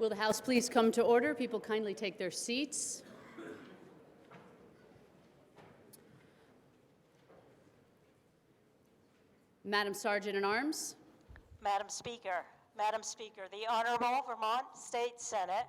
Will the House please come to order? People kindly take their seats. Madam Sergeant-at-Arms. Madam Speaker, the Honorable Vermont State Senate.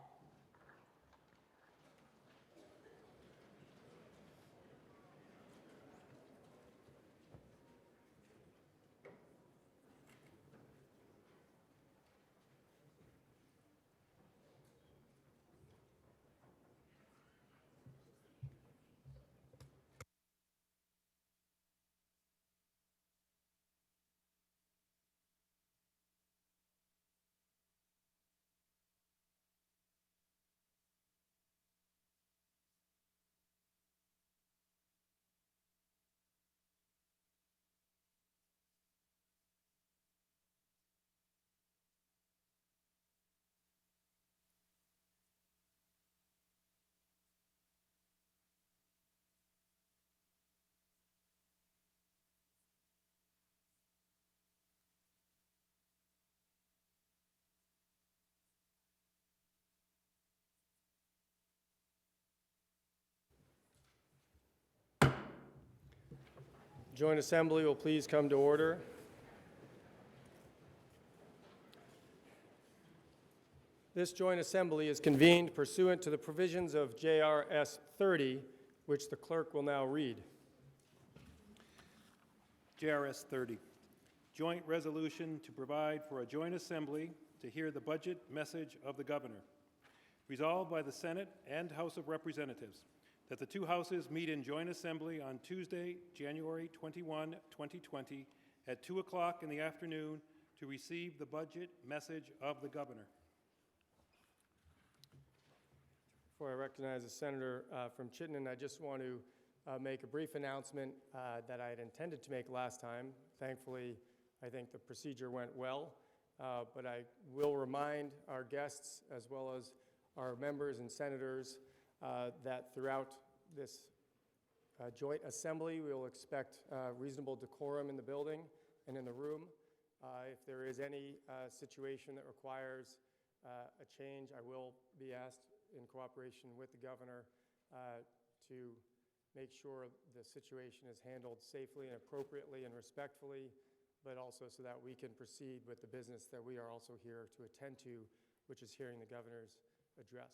Joint Assembly will please come to order. This Joint Assembly is convened pursuant to the provisions of JRS 30, which the clerk will now read. JRS 30, Joint Resolution to provide for a joint assembly to hear the budget message of the Governor. Resolved by the Senate and House of Representatives that the two houses meet in joint assembly on Tuesday, January 21, 2020 at 2 o'clock in the afternoon to receive the budget message of the Governor. Before I recognize the Senator from Chittenden, I just want to make a brief announcement that I had intended to make last time. Thankfully, I think the procedure went well, but I will remind our guests as well as our members and senators that throughout this joint assembly, we will expect reasonable decorum in the building and in the room. If there is any situation that requires a change, I will be asked in cooperation with the Governor to make sure the situation is handled safely and appropriately and respectfully, but also so that we can proceed with the business that we are also here to attend to, which is hearing the Governor's address.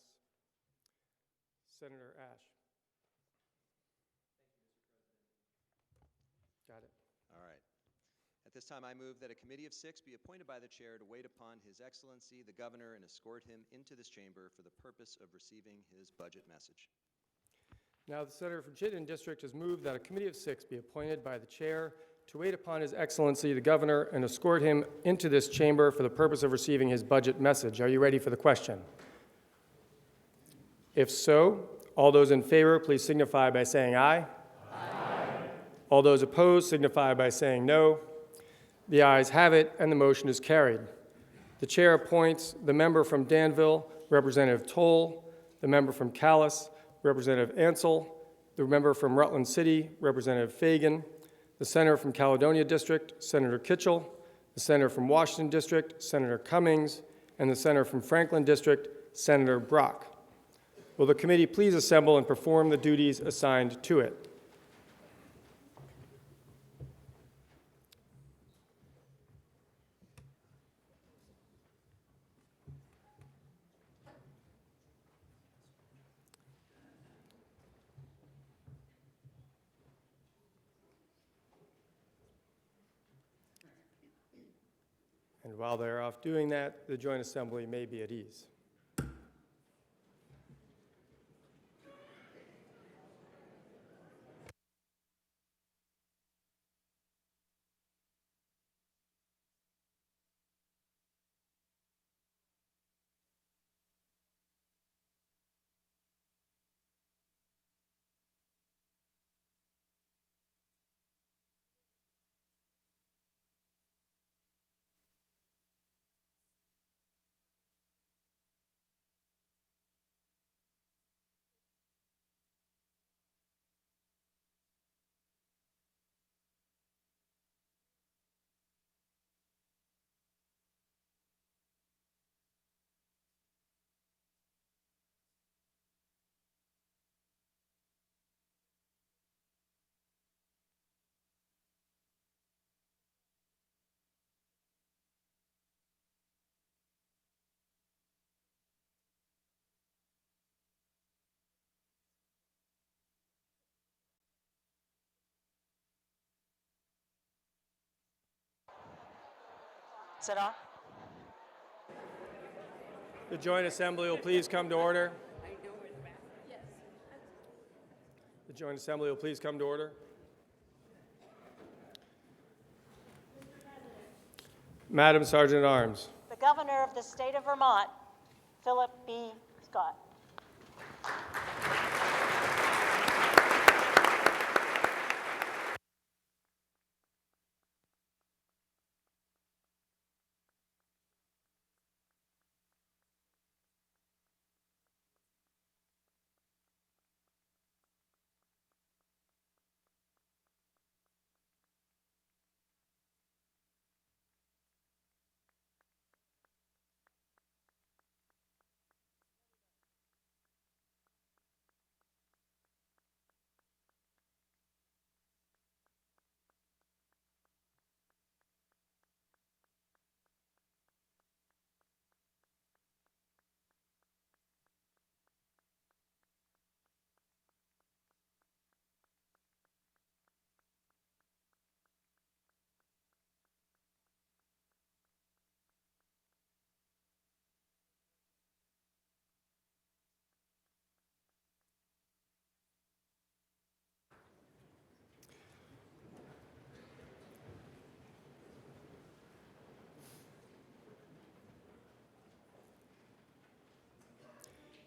Senator Ash. Thank you, Mr. President. Got it. All right. At this time, I move that a committee of 6 be appointed by the chair to wait upon His Excellency, the Governor, and escort him into this chamber for the purpose of receiving his budget message. Now, the Senator from Chittenden District has moved that a committee of 6 be appointed by the chair to wait upon His Excellency, the Governor, and escort him into this chamber for the purpose of receiving his budget message. Are you ready for the question? If so, all those in favor, please signify by saying aye. Aye. All those opposed signify by saying no. The ayes have it, and the motion is carried. The chair appoints the member from Danville, Representative Toll, the member from Calais, Representative Ansell, the member from Rutland City, Representative Fagan, the senator from Caledonia District, Senator Kitchell, the senator from Washington District, Senator Cummings, and the senator from Franklin District, Senator Brock. Will the committee please assemble and perform the duties assigned to it? And while they're off doing that, the Joint Assembly may be at ease. pass it on. The joint assembly will please come to order. The joint assembly will please come to order. Madam Sergeant at Arms. The Governor of the State of Vermont, Philip B. Scott.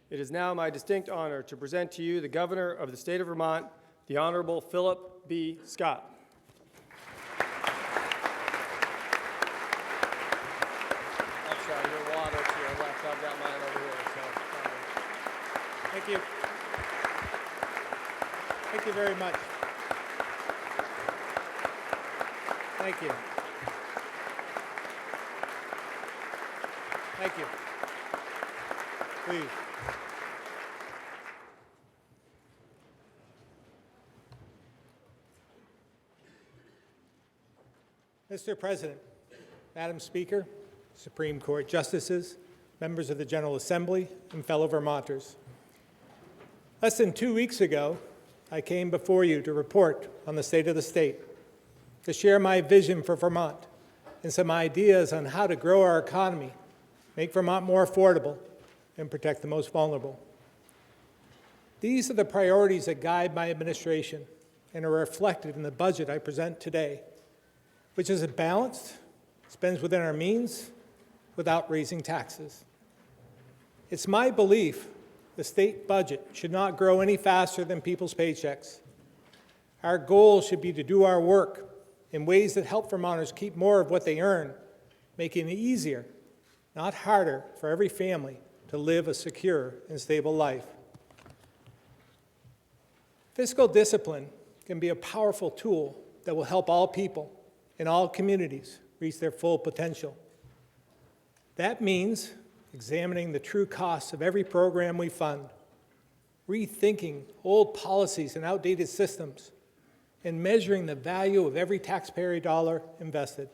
It is now my distinct honor to present to you the Governor of the State of Vermont, the Honorable Philip B. Scott. That's your water to your left. I've got mine over here. Thank you. Thank you very much. Thank you. Thank you. Please. Mr. President, Madam Speaker, Supreme Court Justices, members of the General Assembly, and fellow Vermonters. Less than 2 weeks ago, I came before you to report on the state of the state, to share my vision for Vermont and some ideas on how to grow our economy, make Vermont more affordable, and protect the most vulnerable. These are the priorities that guide my administration and are reflected in the budget I present today, which is balanced, spends within our means, without raising taxes. It's my belief the state budget should not grow any faster than people's paychecks. Our goal should be to do our work in ways that help Vermonters keep more of what they earn, making it easier, not harder, for every family to live a secure and stable life. Fiscal discipline can be a powerful tool that will help all people in all communities reach their full potential. That means examining the true costs of every program we fund, rethinking old policies and outdated systems, and measuring the value of every taxpayer dollar invested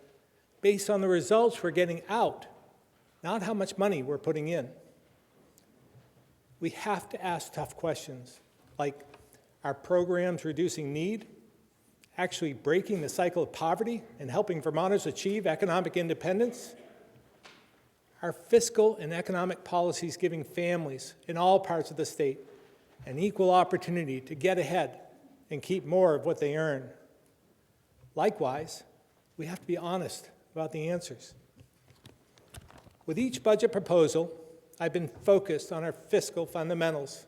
based on the results we're getting out, not how much money we're putting in. We have to ask tough questions like, are programs reducing need, actually breaking the cycle of poverty and helping Vermonters achieve economic independence? Are fiscal and economic policies giving families in all parts of the state an equal opportunity to get ahead and keep more of what they earn? Likewise, we have to be honest about the answers. With each budget proposal, I've been focused on our fiscal fundamentals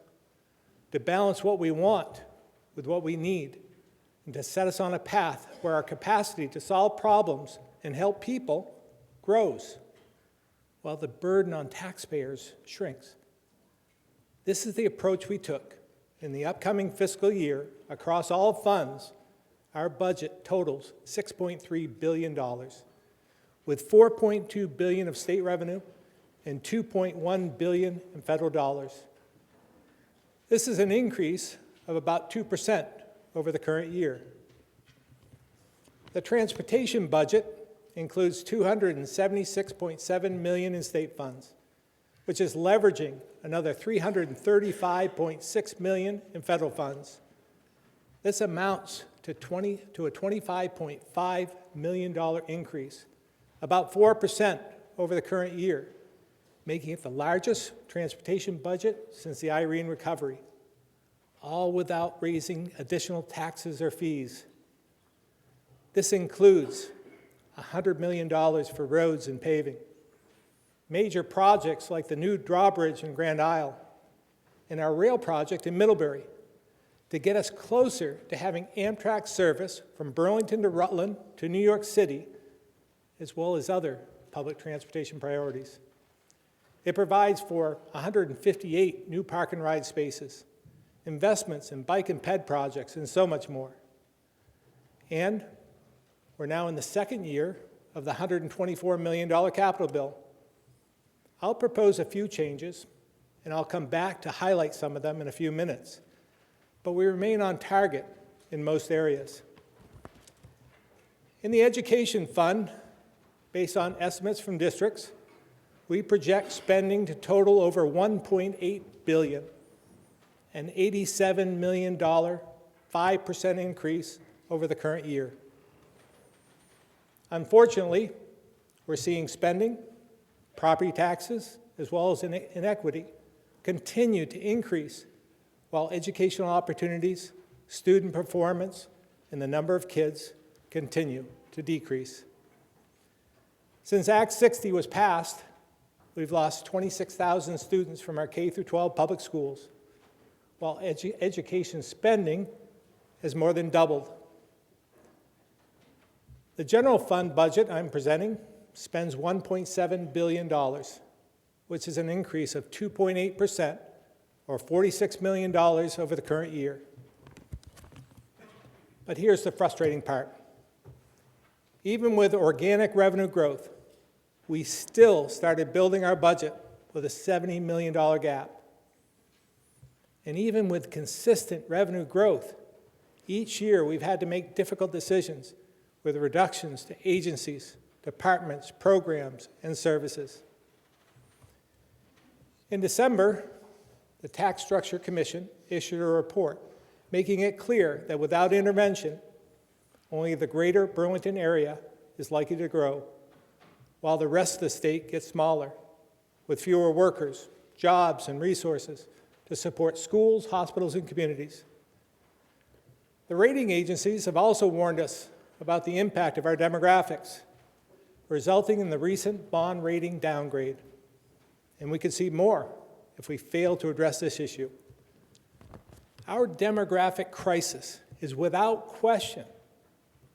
to balance what we want with what we need, and to set us on a path where our capacity to solve problems and help people grows, while the burden on taxpayers shrinks. This is the approach we took. In the upcoming fiscal year, across all funds, our budget totals $6.3 billion, with $4.2 billion of state revenue and $2.1 billion in federal dollars. This is an increase of about 2% over the current year. The transportation budget includes $276.7 million in state funds, which is leveraging another $335.6 million in federal funds. This amounts to a $25.5 million increase about 4% over the current year, making it the largest transportation budget since the Irene recovery, all without raising additional taxes or fees. This includes $100 million for roads and paving, major projects like the new drawbridge in Grand Isle, and our rail project in Middlebury to get us closer to having Amtrak service from Burlington to Rutland to New York City, as well as other public transportation priorities. It provides for 158 new park and ride spaces, investments in bike and ped projects, and so much more. And we're now in the second year of the $124 million capital bill. I'll propose a few changes, and I'll come back to highlight some of them in a few minutes. But we remain on target in most areas. In the education fund, based on estimates from districts, we project spending to total over $1.8 billion, an $87 million, 5% increase over the current year. Unfortunately, we're seeing spending, property taxes, as well as inequity continue to increase, while educational opportunities, student performance, and the number of kids continue to decrease. Since Act 60 was passed, we've lost 26,000 students from our K-12 public schools, while education spending has more than doubled. The general fund budget I'm presenting spends $1.7 billion, which is an increase of 2.8%, or $46 million over the current year. But here's the frustrating part. Even with organic revenue growth, we still started building our budget with a $70 million gap. And even with consistent revenue growth, each year we've had to make difficult decisions with reductions to agencies, departments, programs, and services. In December, the Tax Structure Commission issued a report making it clear that without intervention, only the greater Burlington area is likely to grow, while the rest of the state gets smaller, with fewer workers, jobs, and resources to support schools, hospitals, and communities. The rating agencies have also warned us about the impact of our demographics, resulting in the recent bond rating downgrade. And we could see more if we fail to address this issue. Our demographic crisis is without question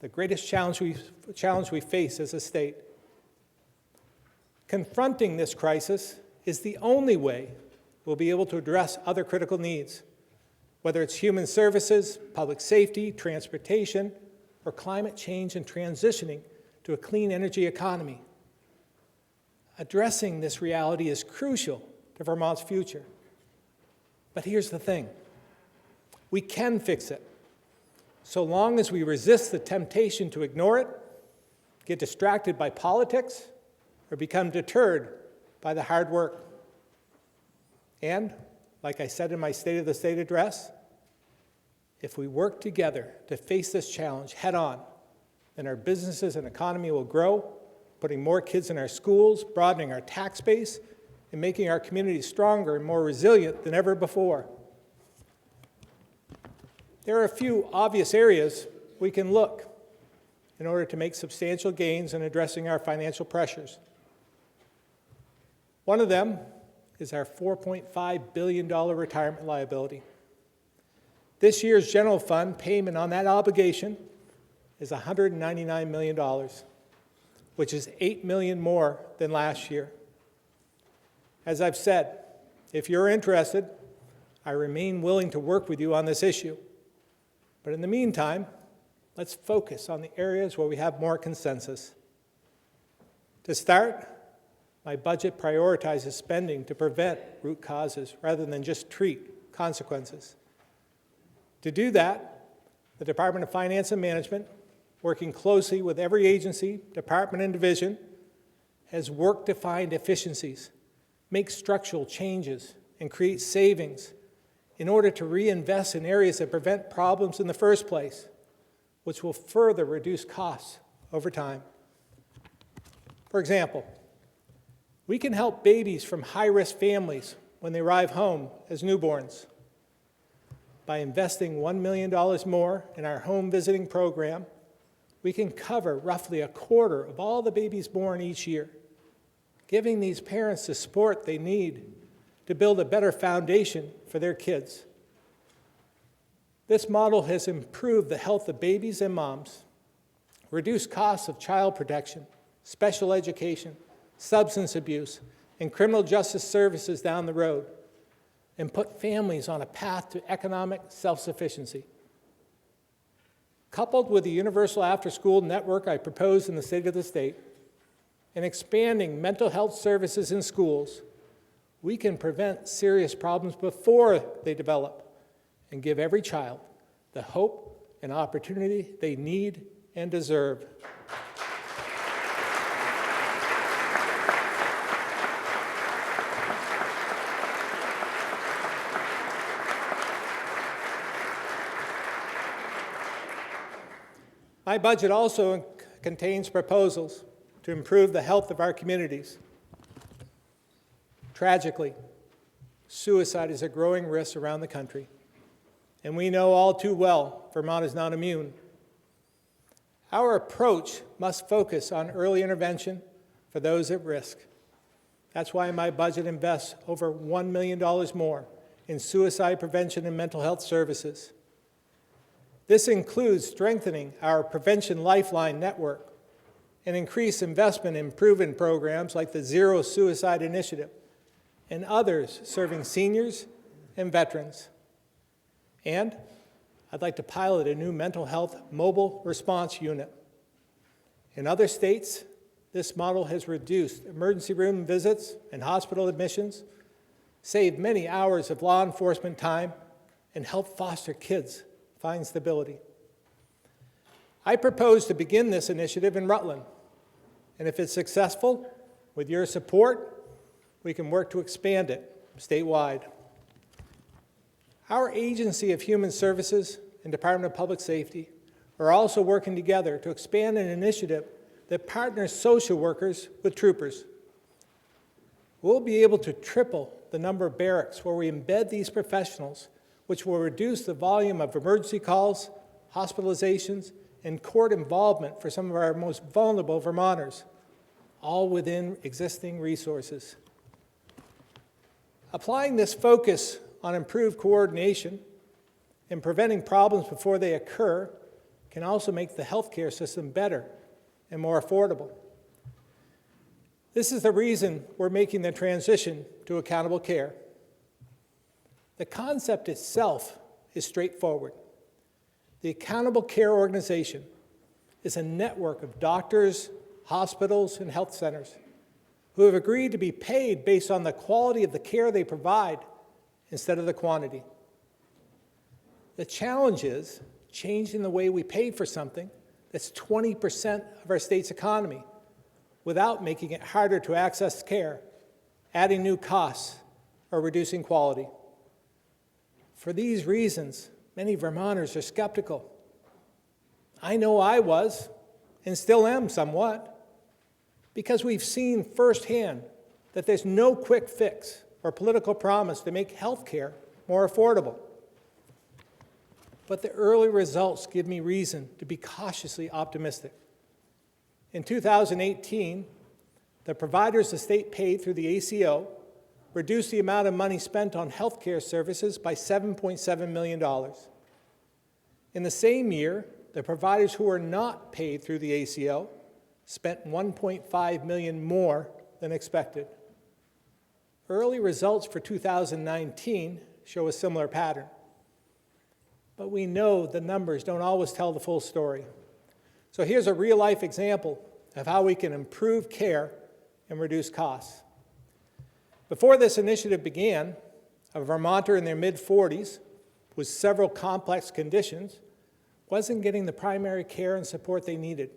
the greatest challenge we face as a state. Confronting this crisis is the only way we'll be able to address other critical needs, whether it's human services, public safety, transportation, or climate change and transitioning to a clean energy economy. Addressing this reality is crucial to Vermont's future. But here's the thing. We can fix it, so long as we resist the temptation to ignore it, get distracted by politics, or become deterred by the hard work. And, like I said in my State of the State address, if we work together to face this challenge head-on, then our businesses and economy will grow, putting more kids in our schools, broadening our tax base, and making our communities stronger and more resilient than ever before. There are a few obvious areas we can look in order to make substantial gains in addressing our financial pressures. One of them is our $4.5 billion retirement liability. This year's general fund payment on that obligation is $199 million, which is $8 million more than last year. As I've said, if you're interested, I remain willing to work with you on this issue. But in the meantime, let's focus on the areas where we have more consensus. To start, my budget prioritizes spending to prevent root causes rather than just treat consequences. To do that, the Department of Finance and Management, working closely with every agency, department, and division, has worked to find efficiencies, make structural changes, and create savings in order to reinvest in areas that prevent problems in the first place, which will further reduce costs over time. For example, we can help babies from high-risk families when they arrive home as newborns. By investing $1 million more in our home visiting program, we can cover roughly a quarter of all the babies born each year, giving these parents the support they need to build a better foundation for their kids. This model has improved the health of babies and moms, reduced costs of child protection, special education, substance abuse, and criminal justice services down the road, and put families on a path to economic self-sufficiency. Coupled with the universal after-school network I proposed in the state of the state, and expanding mental health services in schools, we can prevent serious problems before they develop and give every child the hope and opportunity they need and deserve. My budget also contains proposals to improve the health of our communities. Tragically, suicide is a growing risk around the country, and we know all too well Vermont is not immune. Our approach must focus on early intervention for those at risk. That's why my budget invests over $1 million more in suicide prevention and mental health services. This includes strengthening our Prevention Lifeline network and increased investment in proven programs like the Zero Suicide Initiative and others serving seniors and veterans. And I'd like to pilot a new mental health mobile response unit. In other states, this model has reduced emergency room visits and hospital admissions, saved many hours of law enforcement time, and helped foster kids find stability. I propose to begin this initiative in Rutland, and if it's successful, with your support, we can work to expand it statewide. Our Agency of Human Services and Department of Public Safety are also working together to expand an initiative that partners social workers with troopers. We'll be able to triple the number of barracks where we embed these professionals, which will reduce the volume of emergency calls, hospitalizations, and court involvement for some of our most vulnerable Vermonters, all within existing resources. Applying this focus on improved coordination and preventing problems before they occur can also make the healthcare system better and more affordable. This is the reason we're making the transition to accountable care. The concept itself is straightforward. The Accountable Care Organization is a network of doctors, hospitals, and health centers who have agreed to be paid based on the quality of the care they provide instead of the quantity. The challenge is changing the way we pay for something that's 20% of our state's economy without making it harder to access care, adding new costs, or reducing quality. For these reasons, many Vermonters are skeptical. I know I was, and still am somewhat, because we've seen firsthand that there's no quick fix or political promise to make health care more affordable. But the early results give me reason to be cautiously optimistic. In 2018, the providers the state paid through the ACO reduced the amount of money spent on health care services by $7.7 million. In the same year, the providers who were not paid through the ACO spent $1.5 million more than expected. Early results for 2019 show a similar pattern. But we know the numbers don't always tell the full story. So here's a real-life example of how we can improve care and reduce costs. Before this initiative began, a Vermonter in their mid-40s with several complex conditions wasn't getting the primary care and support they needed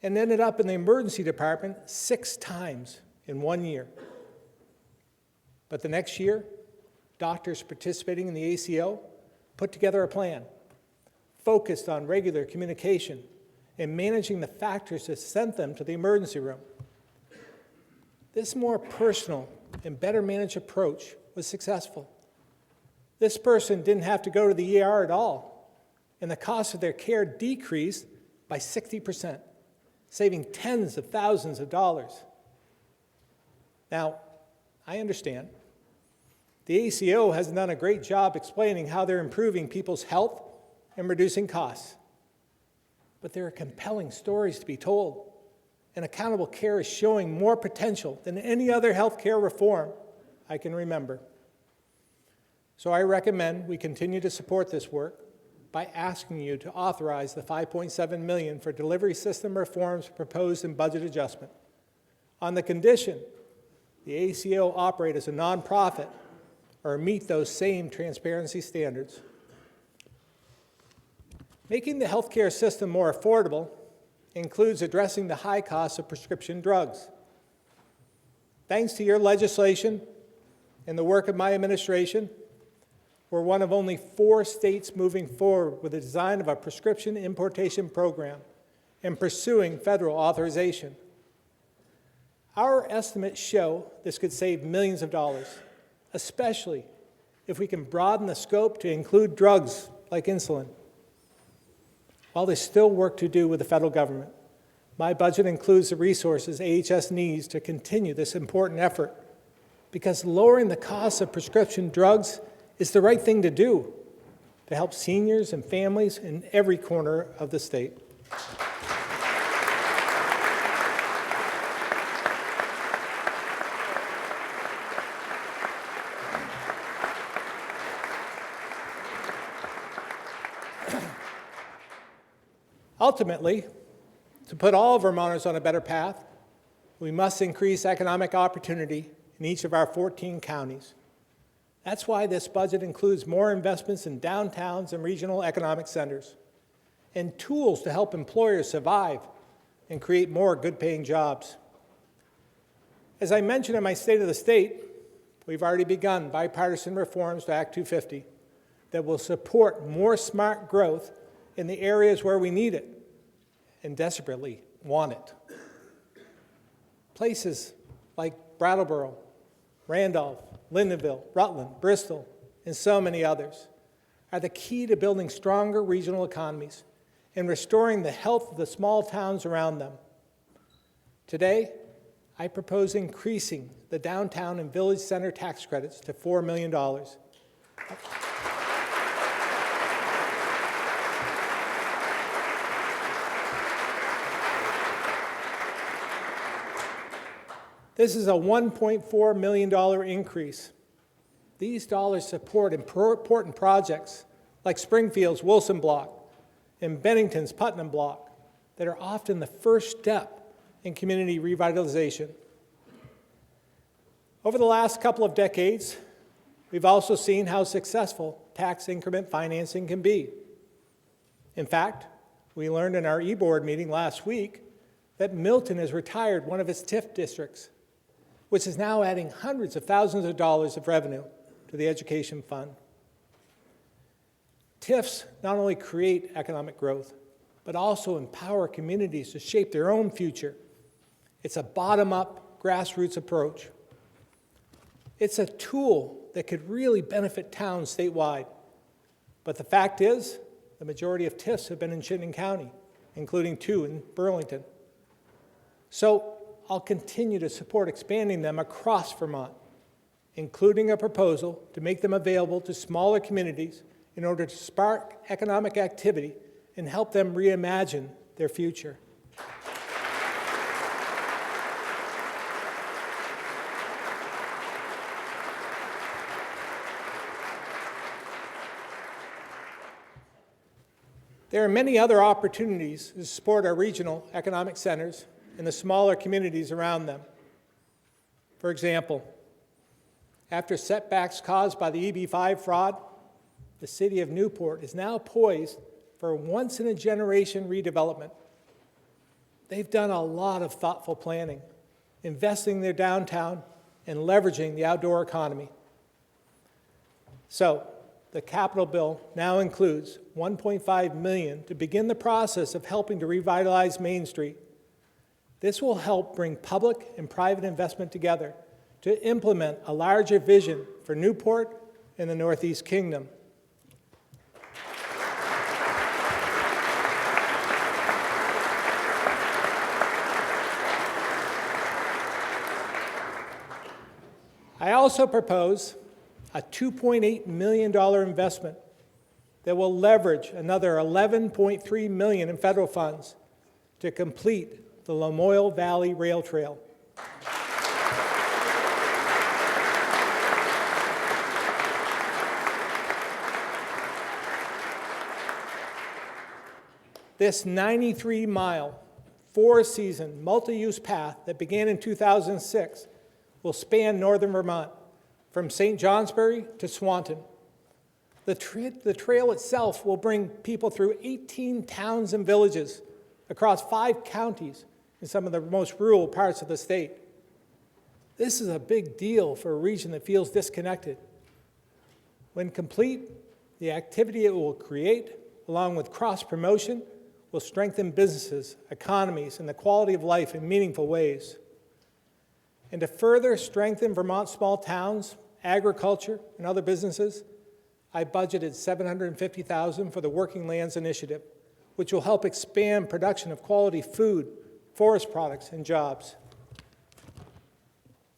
and ended up in the emergency department 6 times in 1 year. But the next year, doctors participating in the ACO put together a plan focused on regular communication and managing the factors that sent them to the emergency room. This more personal and better managed approach was successful. This person didn't have to go to the ER at all, and the cost of their care decreased by 60%, saving tens of thousands of dollars. Now, I understand. The ACO has done a great job explaining how they're improving people's health and reducing costs. But there are compelling stories to be told, and accountable care is showing more potential than any other healthcare reform I can remember. So I recommend we continue to support this work by asking you to authorize the $5.7 million for delivery system reforms proposed in budget adjustment, on the condition the ACO operate as a nonprofit or meet those same transparency standards. Making the healthcare system more affordable includes addressing the high costs of prescription drugs. Thanks to your legislation and the work of my administration, we're one of only 4 states moving forward with the design of a prescription importation program and pursuing federal authorization. Our estimates show this could save millions of dollars, especially if we can broaden the scope to include drugs like insulin. While there's still work to do with the federal government, my budget includes the resources AHS needs to continue this important effort, because lowering the cost of prescription drugs is the right thing to do to help seniors and families in every corner of the state. Ultimately, to put all Vermonters on a better path, we must increase economic opportunity in each of our 14 counties. That's why this budget includes more investments in downtowns and regional economic centers, and tools to help employers survive and create more good-paying jobs. As I mentioned in my State of the State, we've already begun bipartisan reforms to Act 250 that will support more smart growth in the areas where we need it and desperately want it. Places like Brattleboro, Randolph, Lyndonville, Rutland, Bristol, and so many others are the key to building stronger regional economies and restoring the health of the small towns around them. Today, I propose increasing the downtown and village center tax credits to $4 million. This is a $1.4 million increase. These dollars support important projects like Springfield's Wilson Block and Bennington's Putnam Block that are often the first step in community revitalization. Over the last couple of decades, we've also seen how successful tax increment financing can be. In fact, we learned in our e-board meeting last week that Milton has retired one of its TIF districts, which is now adding hundreds of thousands of dollars of revenue to the education fund. TIFs not only create economic growth, but also empower communities to shape their own future. It's a bottom-up, grassroots approach. It's a tool that could really benefit towns statewide. But the fact is, the majority of TIFs have been in Chittenden County, including 2 in Burlington. So I'll continue to support expanding them across Vermont, including a proposal to make them available to smaller communities in order to spark economic activity and help them reimagine their future. There are many other opportunities to support our regional economic centers and the smaller communities around them. For example, after setbacks caused by the EB-5 fraud, the city of Newport is now poised for a once-in-a-generation redevelopment. They've done a lot of thoughtful planning, investing in their downtown and leveraging the outdoor economy. So, the capital bill now includes $1.5 million to begin the process of helping to revitalize Main Street. This will help bring public and private investment together to implement a larger vision for Newport and the Northeast Kingdom. I also propose a $2.8 million investment that will leverage another $11.3 million in federal funds to complete the Lamoille Valley Rail Trail. This 93-mile, four-season, multi-use path that began in 2006 will span northern Vermont, from St. Johnsbury to Swanton. The trail itself will bring people through 18 towns and villages across 5 counties in some of the most rural parts of the state. This is a big deal for a region that feels disconnected. When complete, the activity it will create, along with cross-promotion, will strengthen businesses, economies, and the quality of life in meaningful ways. And to further strengthen Vermont's small towns, agriculture, and other businesses, I budgeted $750,000 for the Working Lands Initiative, which will help expand production of quality food, forest products, and jobs.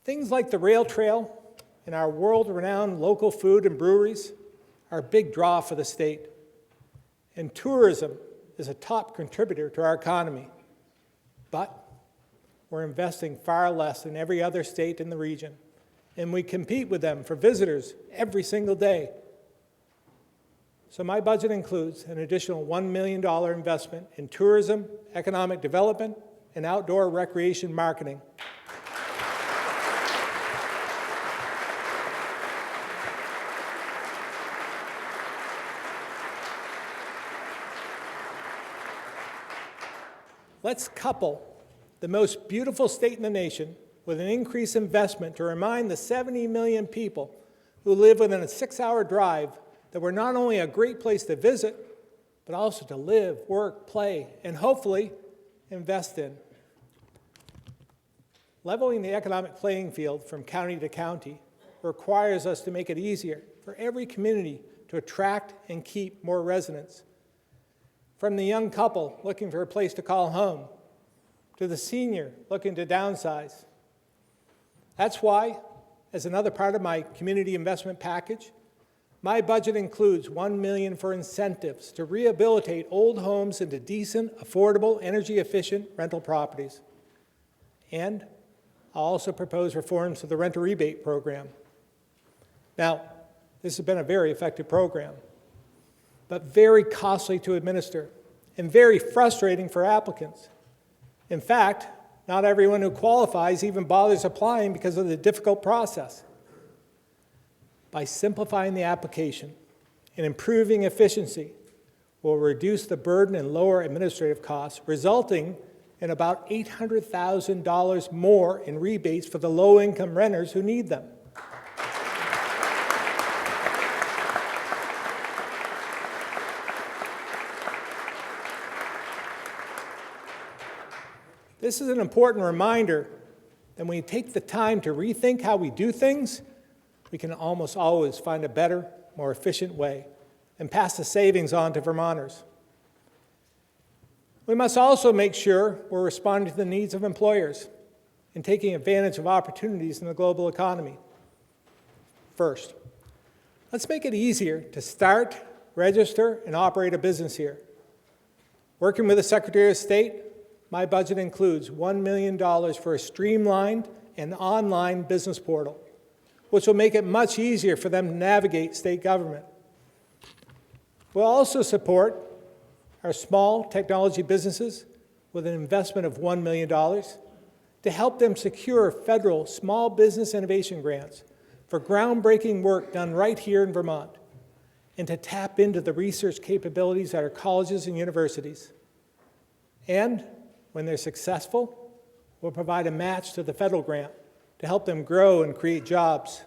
Things like the rail trail and our world-renowned local food and breweries are a big draw for the state. And tourism is a top contributor to our economy. But we're investing far less than every other state in the region, and we compete with them for visitors every single day. So my budget includes an additional $1 million investment in tourism, economic development, and outdoor recreation marketing. Let's couple the most beautiful state in the nation with an increased investment to remind the 70 million people who live within a 6-hour drive that we're not only a great place to visit, but also to live, work, play, and hopefully invest in. Leveling the economic playing field from county to county requires us to make it easier for every community to attract and keep more residents. From the young couple looking for a place to call home, to the senior looking to downsize. That's why, as another part of my community investment package, my budget includes $1 million for incentives to rehabilitate old homes into decent, affordable, energy-efficient rental properties. And I'll also propose reforms to the renter rebate program. Now, this has been a very effective program, but very costly to administer and very frustrating for applicants. In fact, not everyone who qualifies even bothers applying because of the difficult process. By simplifying the application and improving efficiency, we'll reduce the burden and lower administrative costs, resulting in about $800,000 more in rebates for the low-income renters who need them. This is an important reminder that when we take the time to rethink how we do things, we can almost always find a better, more efficient way and pass the savings on to Vermonters. We must also make sure we're responding to the needs of employers and taking advantage of opportunities in the global economy. First, let's make it easier to start, register, and operate a business here. Working with the Secretary of State, my budget includes $1 million for a streamlined and online business portal, which will make it much easier for them to navigate state government. We'll also support our small technology businesses with an investment of $1 million to help them secure federal small business innovation grants for groundbreaking work done right here in Vermont, and to tap into the research capabilities at our colleges and universities. And when they're successful, we'll provide a match to the federal grant to help them grow and create jobs.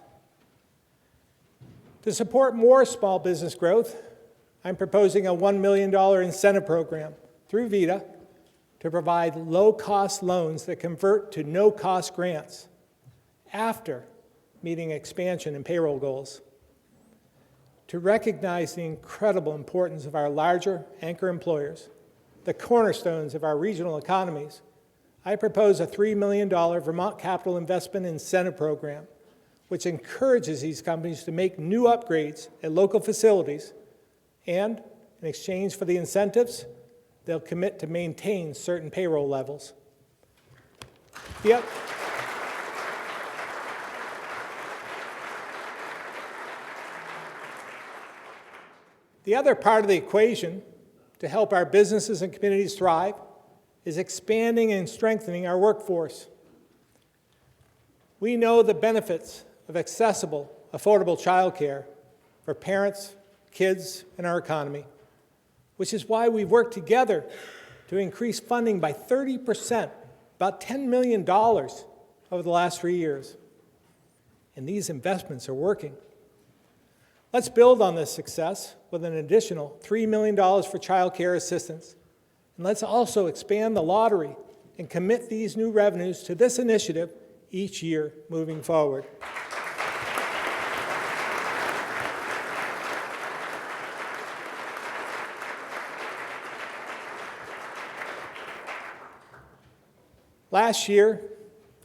To support more small business growth, I'm proposing a $1 million incentive program through VITA to provide low-cost loans that convert to no-cost grants after meeting expansion and payroll goals. To recognize the incredible importance of our larger anchor employers, the cornerstones of our regional economies, I propose a $3 million Vermont Capital Investment Incentive Program, which encourages these companies to make new upgrades at local facilities, and in exchange for the incentives, they'll commit to maintain certain payroll levels. The other part of the equation to help our businesses and communities thrive is expanding and strengthening our workforce. We know the benefits of accessible, affordable childcare for parents, kids, and our economy, which is why we've worked together to increase funding by 30%, about $10 million over the last 3 years. And these investments are working. Let's build on this success with an additional $3 million for child care assistance. And let's also expand the lottery and commit these new revenues to this initiative each year moving forward. Last year,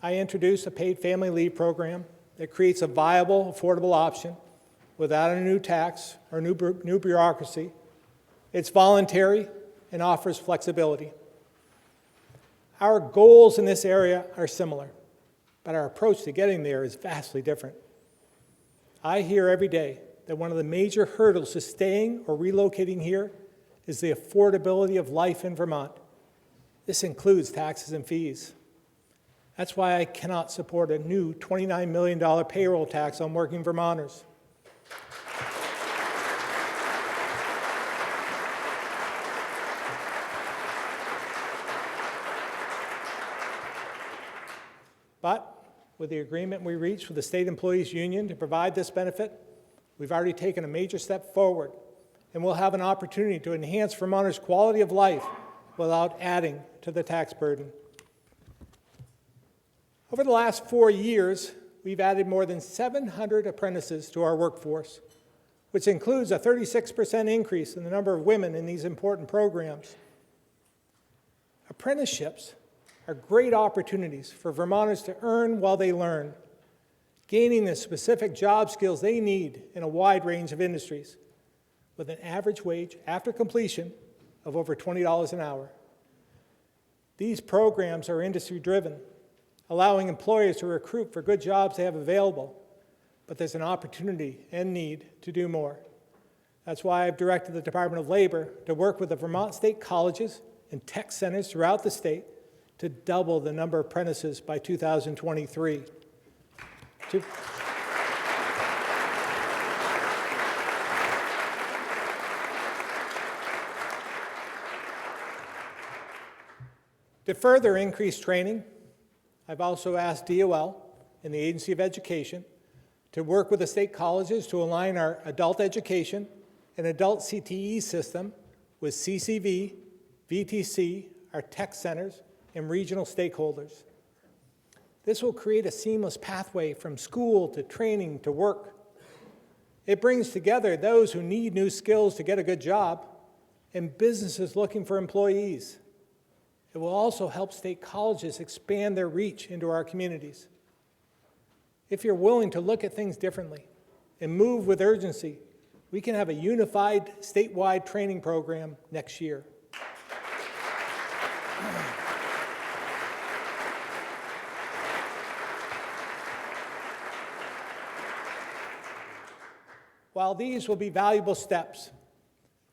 I introduced a paid family leave program that creates a viable, affordable option without a new tax or new bureaucracy. It's voluntary and offers flexibility. Our goals in this area are similar, but our approach to getting there is vastly different. I hear every day that one of the major hurdles to staying or relocating here is the affordability of life in Vermont. This includes taxes and fees. That's why I cannot support a new $29 million payroll tax on working Vermonters. But with the agreement we reached with the State Employees Union to provide this benefit, we've already taken a major step forward, and we'll have an opportunity to enhance Vermonters' quality of life without adding to the tax burden. Over the last 4 years, we've added more than 700 apprentices to our workforce, which includes a 36% increase in the number of women in these important programs. Apprenticeships are great opportunities for Vermonters to earn while they learn, gaining the specific job skills they need in a wide range of industries, with an average wage after completion of over $20 an hour. These programs are industry-driven, allowing employers to recruit for good jobs they have available, but there's an opportunity and need to do more. That's why I've directed the Department of Labor to work with the Vermont state colleges and tech centers throughout the state to double the number of apprentices by 2023. To further increase training, I've also asked DOL and the Agency of Education to work with the state colleges to align our adult education and adult CTE system with CCV, VTC, our tech centers, and regional stakeholders. This will create a seamless pathway from school to training to work. It brings together those who need new skills to get a good job and businesses looking for employees. It will also help state colleges expand their reach into our communities. If you're willing to look at things differently and move with urgency, we can have a unified statewide training program next year. While these will be valuable steps,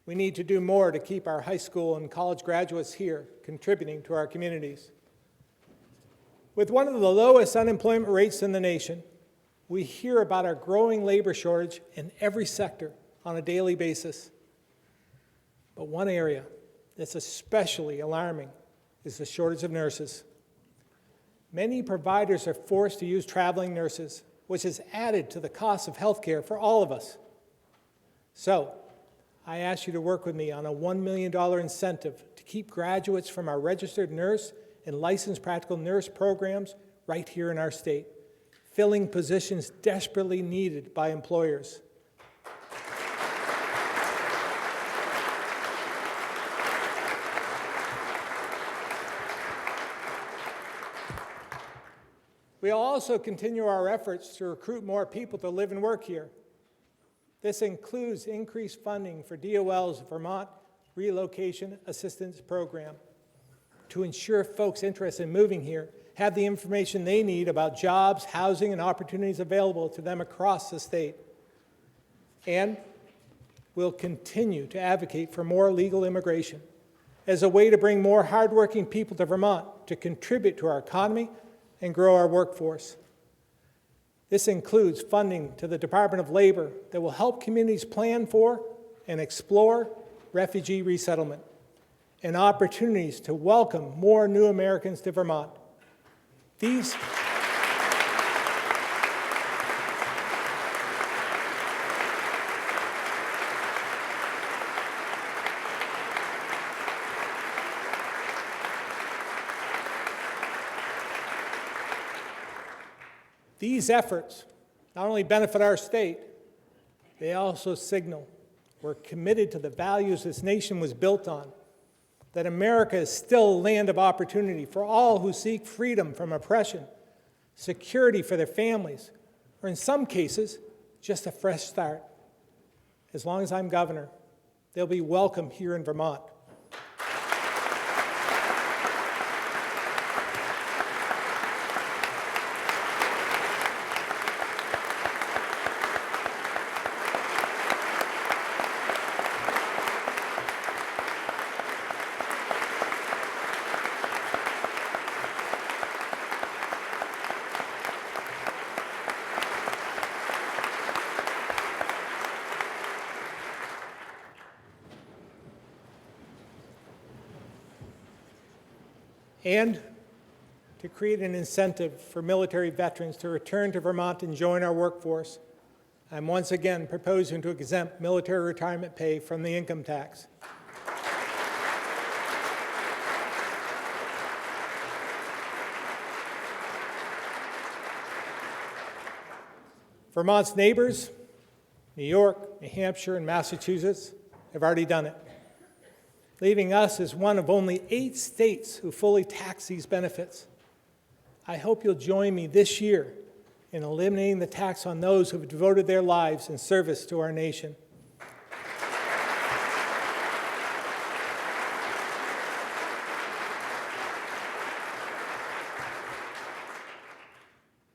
we need to do more to keep our high school and college graduates here contributing to our communities. With one of the lowest unemployment rates in the nation, we hear about our growing labor shortage in every sector on a daily basis. But one area that's especially alarming is the shortage of nurses. Many providers are forced to use traveling nurses, which has added to the cost of health care for all of us, So, I ask you to work with me on a $1 million incentive to keep graduates from our registered nurse and licensed practical nurse programs right here in our state, filling positions desperately needed by employers. We'll also continue our efforts to recruit more people to live and work here. This includes increased funding for DOL's Vermont Relocation Assistance Program to ensure folks interested in moving here have the information they need about jobs, housing, and opportunities available to them across the state. And we'll continue to advocate for more legal immigration as a way to bring more hardworking people to Vermont to contribute to our economy and grow our workforce. This includes funding to the Department of Labor that will help communities plan for and explore refugee resettlement and opportunities to welcome more new Americans to Vermont. These efforts not only benefit our state, they also signal we're committed to the values this nation was built on, that America is still a land of opportunity for all who seek freedom from oppression, security for their families, or in some cases, just a fresh start. As long as I'm governor, they'll be welcome here in Vermont. And to create an incentive for military veterans to return to Vermont and join our workforce, I'm once again proposing to exempt military retirement pay from the income tax. Vermont's neighbors, New York, New Hampshire, and Massachusetts, have already done it, leaving us as one of only 8 states who fully tax these benefits. I hope you'll join me this year in eliminating the tax on those who have devoted their lives in service to our nation.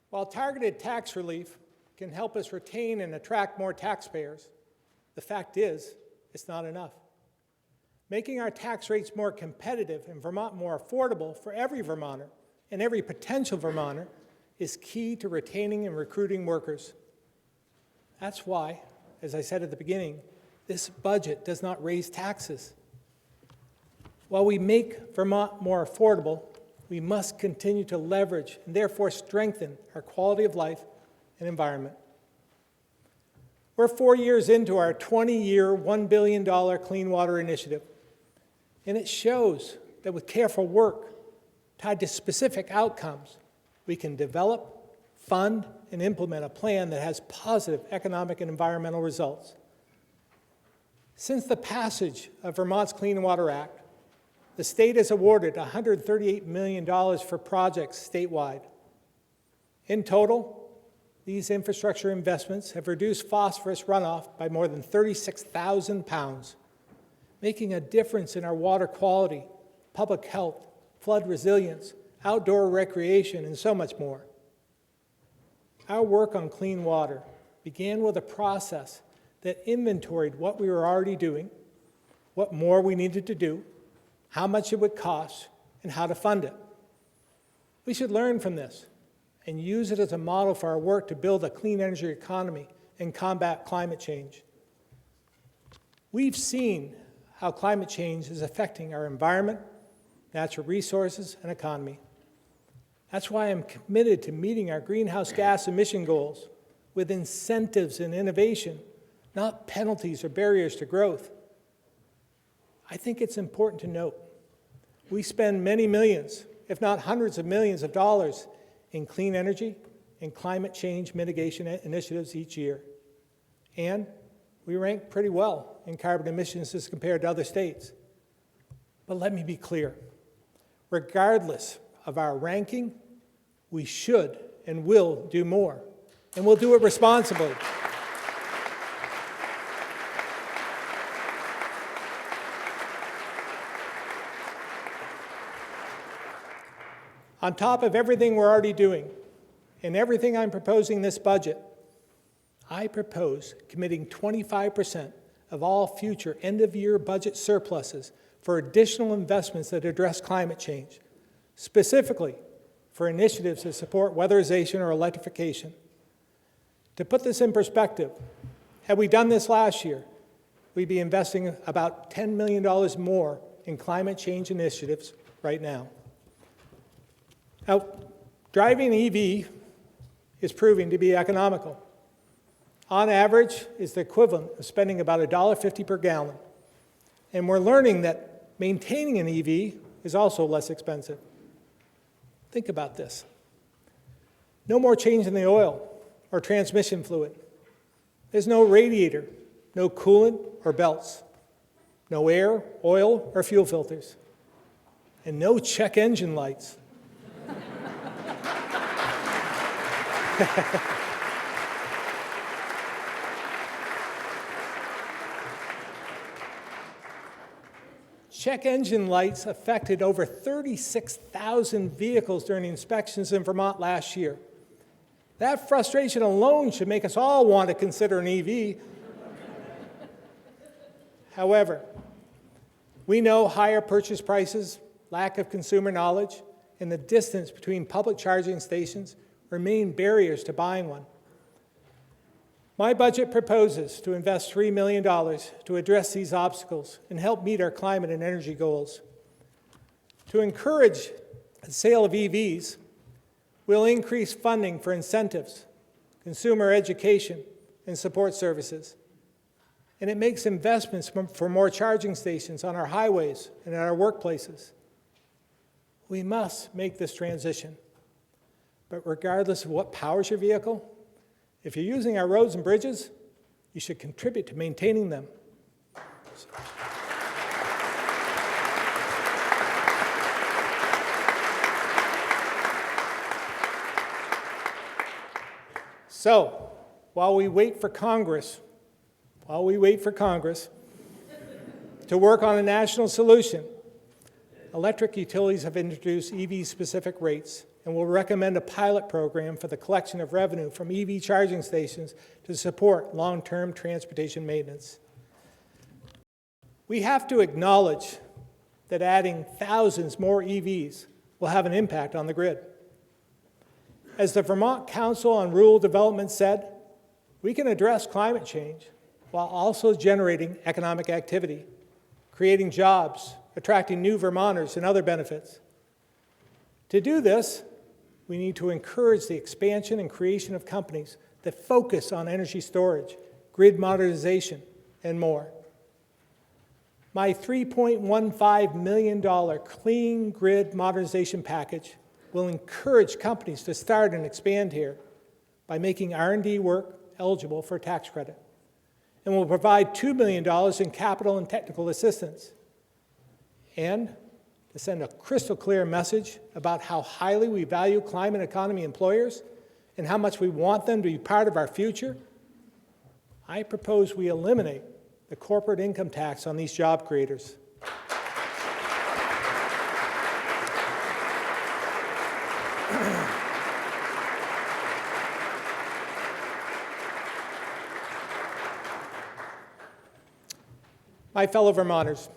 While targeted tax relief can help us retain and attract more taxpayers, the fact is, it's not enough. Making our tax rates more competitive and Vermont more affordable for every Vermonter and every potential Vermonter is key to retaining and recruiting workers. That's why, as I said at the beginning, this budget does not raise taxes. While we make Vermont more affordable, we must continue to leverage and therefore strengthen our quality of life and environment. We're 4 years into our 20-year, $1 billion Clean Water Initiative. And it shows that with careful work tied to specific outcomes, we can develop, fund, and implement a plan that has positive economic and environmental results. Since the passage of Vermont's Clean Water Act, the state has awarded $138 million for projects statewide. In total, these infrastructure investments have reduced phosphorus runoff by more than 36,000 pounds, making a difference in our water quality, public health, flood resilience, outdoor recreation, and so much more. Our work on clean water began with a process that inventoried what we were already doing, what more we needed to do, how much it would cost, and how to fund it. We should learn from this and use it as a model for our work to build a clean energy economy and combat climate change. We've seen how climate change is affecting our environment, natural resources, and economy. That's why I'm committed to meeting our greenhouse gas emission goals with incentives and innovation not penalties or barriers to growth. I think it's important to note we spend many millions, if not hundreds of millions of dollars in clean energy and climate change mitigation initiatives each year. And we rank pretty well in carbon emissions as compared to other states. But let me be clear, regardless of our ranking, we should and will do more, and we'll do it responsibly. On top of everything we're already doing, and everything I'm proposing in this budget, I propose committing 25% of all future end-of-year budget surpluses for additional investments that address climate change, specifically for initiatives that support weatherization or electrification. To put this in perspective, had we done this last year, we'd be investing about $10 million more in climate change initiatives right now. Now, driving an EV is proving to be economical. On average, it's the equivalent of spending about $1.50 per gallon. And we're learning that maintaining an EV is also less expensive. Think about this. No more change in the oil or transmission fluid. There's no radiator, no coolant or belts, no air, oil, or fuel filters, and no check engine lights. Check engine lights affected over 36,000 vehicles during inspections in Vermont last year. That frustration alone should make us all want to consider an EV. However, we know higher purchase prices, lack of consumer knowledge, and the distance between public charging stations remain barriers to buying one. My budget proposes to invest $3 million to address these obstacles and help meet our climate and energy goals. To encourage the sale of EVs, we'll increase funding for incentives, consumer education, and support services. And it makes investments for more charging stations on our highways and at our workplaces. We must make this transition. But regardless of what powers your vehicle, if you're using our roads and bridges, you should contribute to maintaining them. So, while we wait for Congress to work on a national solution, electric utilities have introduced EV-specific rates and will recommend a pilot program for the collection of revenue from EV charging stations to support long-term transportation maintenance. We have to acknowledge that adding thousands more EVs will have an impact on the grid. As the Vermont Council on Rural Development said, we can address climate change while also generating economic activity, creating jobs, attracting new Vermonters, and other benefits. To do this, we need to encourage the expansion and creation of companies that focus on energy storage, grid modernization, and more. My $3.15 million clean grid modernization package will encourage companies to start and expand here by making R&D work eligible for a tax credit, and will provide $2 million in capital and technical assistance, and to send a crystal clear message about how highly we value climate economy employers and how much we want them to be part of our future, I propose we eliminate the corporate income tax on these job creators. My fellow Vermonters,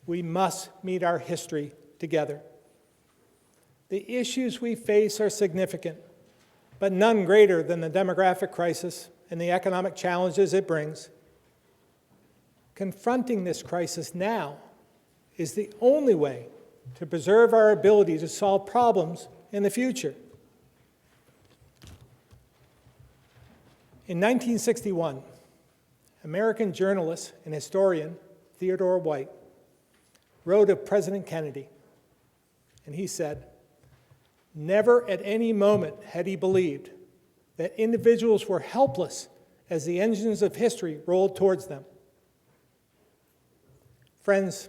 we must meet our history together. The issues we face are significant, but none greater than the demographic crisis and the economic challenges it brings. Confronting this crisis now is the only way to preserve our ability to solve problems in the future. In 1961, American journalist and historian Theodore White wrote of President Kennedy, and he said, "Never at any moment had he believed that individuals were helpless as the engines of history rolled towards them." Friends,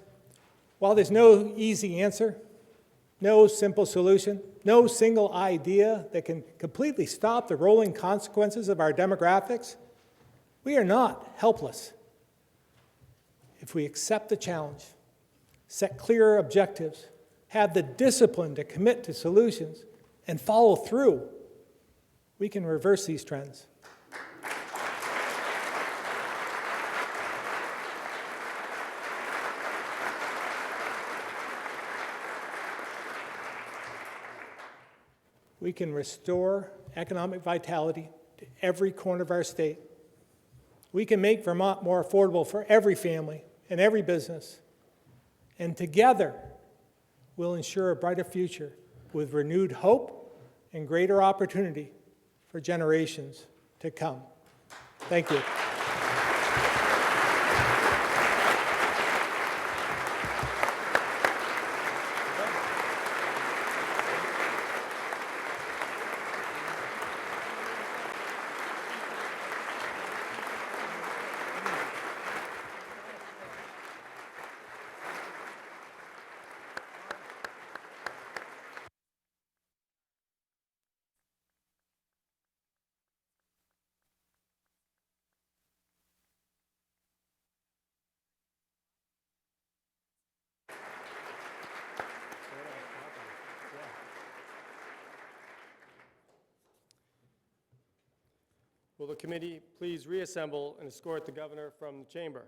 while there's no easy answer, no simple solution, no single idea that can completely stop the rolling consequences of our demographics, we are not helpless. If we accept the challenge, set clear objectives, have the discipline to commit to solutions, and follow through, we can reverse these trends. We can restore economic vitality to every corner of our state. We can make Vermont more affordable for every family and every business. And together, we'll ensure a brighter future with renewed hope and greater opportunity for generations to come. Thank you. Will the committee please reassemble and escort the governor from the chamber?